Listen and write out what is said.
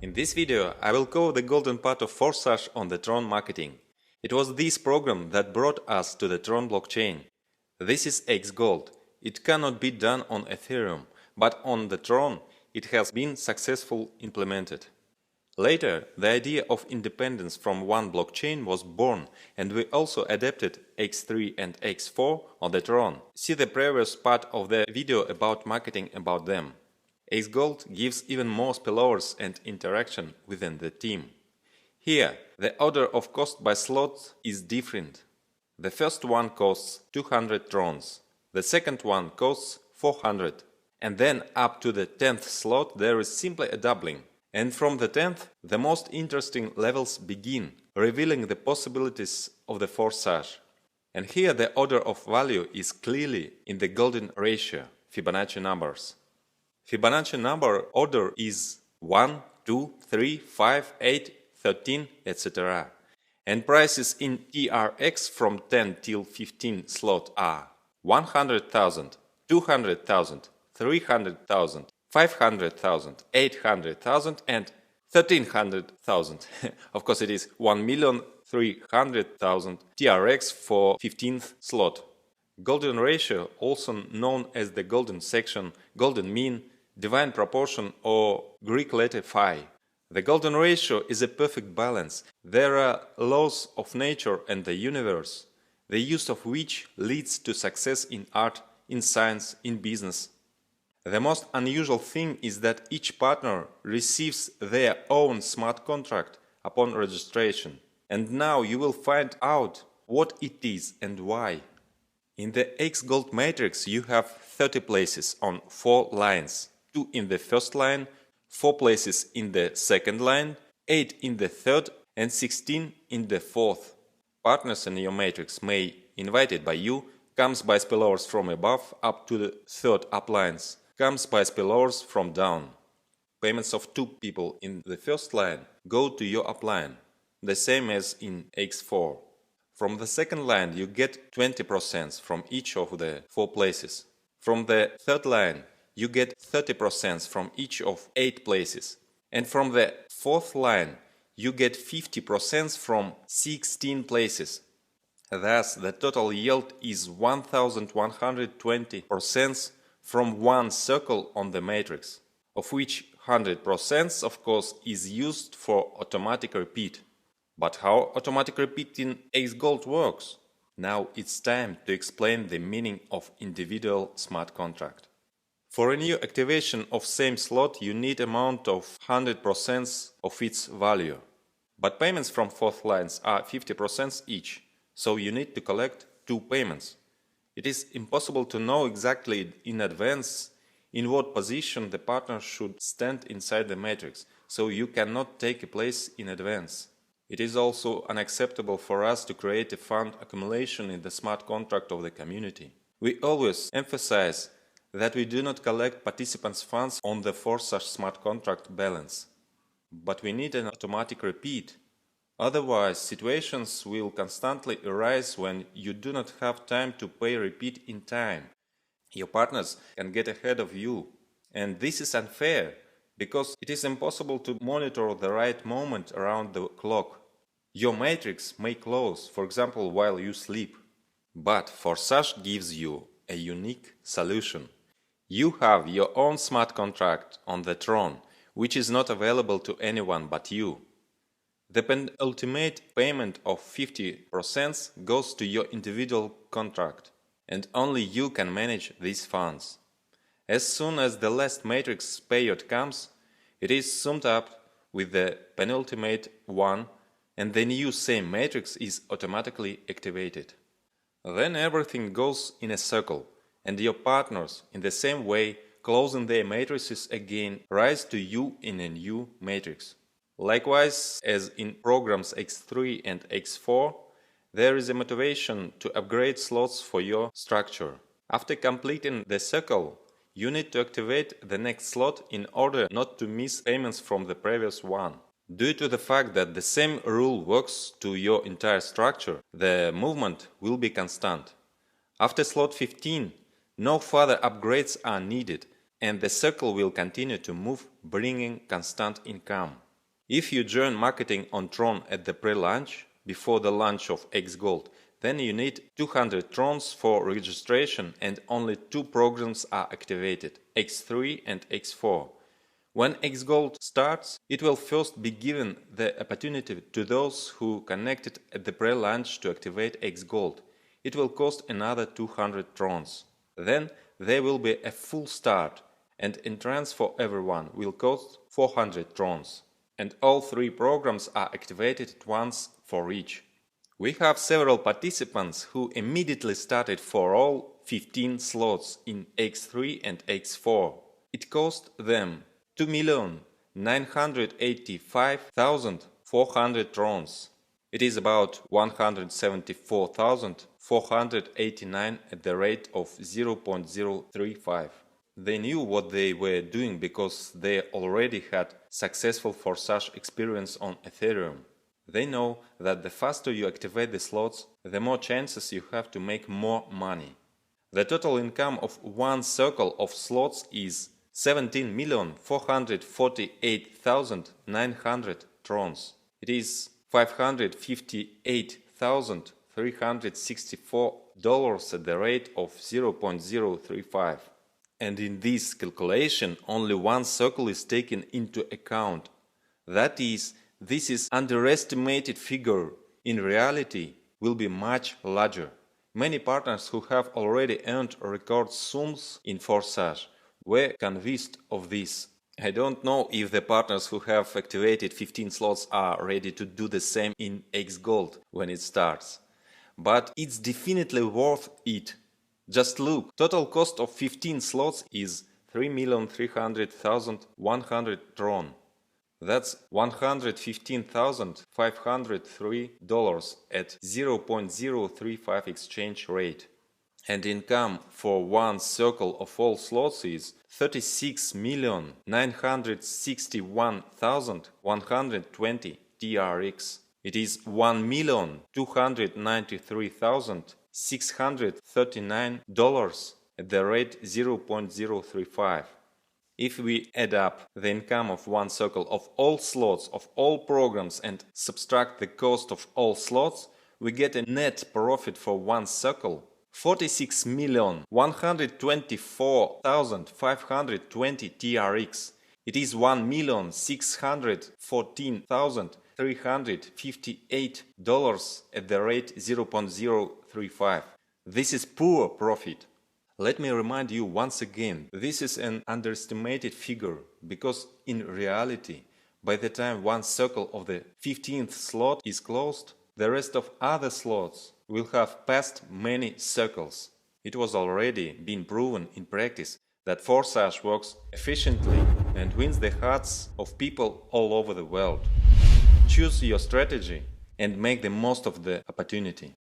In this video, I will cover the golden part of Forsage on the Tron marketing. It was this program that brought us to the Tron blockchain. This is XGold. It cannot be done on Ethereum, but on the Tron it has been successfully implemented. Later, the idea of independence from one blockchain was born, and we also adapted X3 and X4 on the Tron. See the previous part of the video about marketing about them. XGold gives even more spillovers and interaction within the team. Here, the order of cost by slot is different. The first one costs 200 Trons, the second one costs 400, and then up to the 10th slot there is simply a doubling. And from the 10th, the most interesting levels begin, revealing the possibilities of the Forsage. And here the order of value is clearly in the golden ratio, Fibonacci numbers. Fibonacci number order is 1, 2, 3, 5, 8, 13, etc. And prices in TRX from 10 till 15 slot are 100,000, 200,000, 300,000, 500,000, 800,000 and 1300,000. Of course it is 1,300,000 TRX for 15th slot. Golden ratio, also known as the golden section, golden mean, divine proportion or Greek letter phi. The golden ratio is a perfect balance. There are laws of nature and the universe, the use of which leads to success in art, in science, in business. The most unusual thing is that each partner receives their own smart contract upon registration. And now you will find out what it is and why. In the XGold matrix you have 30 places on 4 lines, 2 in the first line, 4 places in the second line, 8 in the third and 16 in the fourth. Partners in your matrix may, invited by you, comes by spillovers from above up to the third uplines. Comes by spillovers from down. Payments of 2 people in the first line go to your upline, the same as in X4. From the second line you get 20% from each of the 4 places. From the third line you get 30% from each of 8 places. And from the fourth line you get 50% from 16 places. Thus the total yield is 1120% from one circle on the matrix, of which 100% of course is used for automatic repeat. But how automatic repeat in XGold works? Now it's time to explain the meaning of individual smart contract. For a new activation of same slot you need amount of 100% of its value. But payments from fourth lines are 50% each, so you need to collect 2 payments. It is impossible to know exactly in advance in what position the partner should stand inside the matrix, so you cannot take a place in advance. It is also unacceptable for us to create a fund accumulation in the smart contract of the community. We always emphasize that we do not collect participants' funds on the Forsage smart contract balance. But we need an automatic repeat. Otherwise, situations will constantly arise when you do not have time to pay repeat in time. Your partners can get ahead of you. And this is unfair, because it is impossible to monitor the right moment around the clock. Your matrix may close, for example, while you sleep. But Forsage gives you a unique solution. You have your own smart contract on the Tron, which is not available to anyone but you. The penultimate payment of 50% goes to your individual contract, and only you can manage these funds. As soon as the last matrix payout comes, it is summed up with the penultimate one, and the new same matrix is automatically activated. Then everything goes in a circle, and your partners, in the same way, closing their matrices again, rise to you in a new matrix. Likewise, as in programs X3 and X4, there is a motivation to upgrade slots for your structure. After completing the circle, you need to activate the next slot in order not to miss payments from the previous one. Due to the fact that the same rule works to your entire structure, the movement will be constant. After slot 15, no further upgrades are needed, and the circle will continue to move, bringing constant income. If you join marketing on Tron at the pre-launch, before the launch of XGold, then you need 200 Trons for registration and only 2 programs are activated, X3 and X4. When XGold starts, it will first be given the opportunity to those who connected at the pre-launch to activate XGold. It will cost another 200 Trons. Then there will be a full start, and entrance for everyone will cost 400 Trons. And all 3 programs are activated at once for each. We have several participants who immediately started for all 15 slots in X3 and X4. It cost them 2,985,400 Trons. It is about 174,489 at the rate of 0.035. They knew what they were doing because they already had successful Forsage experience on Ethereum. They know that the faster you activate the slots, the more chances you have to make more money. The total income of one circle of slots is 17,448,900 Trons. It is $558,364 at the rate of 0.035. And in this calculation, only one circle is taken into account. That is, this is underestimated figure. In reality, will be much larger. Many partners who have already earned record sums in Forsage were convinced of this. I don't know if the partners who have activated 15 slots are ready to do the same in XGold when it starts. But it's definitely worth it. Just look, total cost of 15 slots is 3,300,100 Tron. That's $115,503 at 0.035 exchange rate. And income for one circle of all slots is 36,961,120 TRX. It is $1,293,639 at the rate 0.035. If we add up the income of one circle of all slots of all programs and subtract the cost of all slots, we get a net profit for one circle 46,124,520 TRX. It is $1,614,358 at the rate 0.035. This is poor profit. Let me remind you once again, this is an underestimated figure, because in reality, by the time one circle of the 15th slot is closed, the rest of other slots will have passed many circles. It was already been proven in practice that Forsage works efficiently and wins the hearts of people all over the world. Choose your strategy and make the most of the opportunity.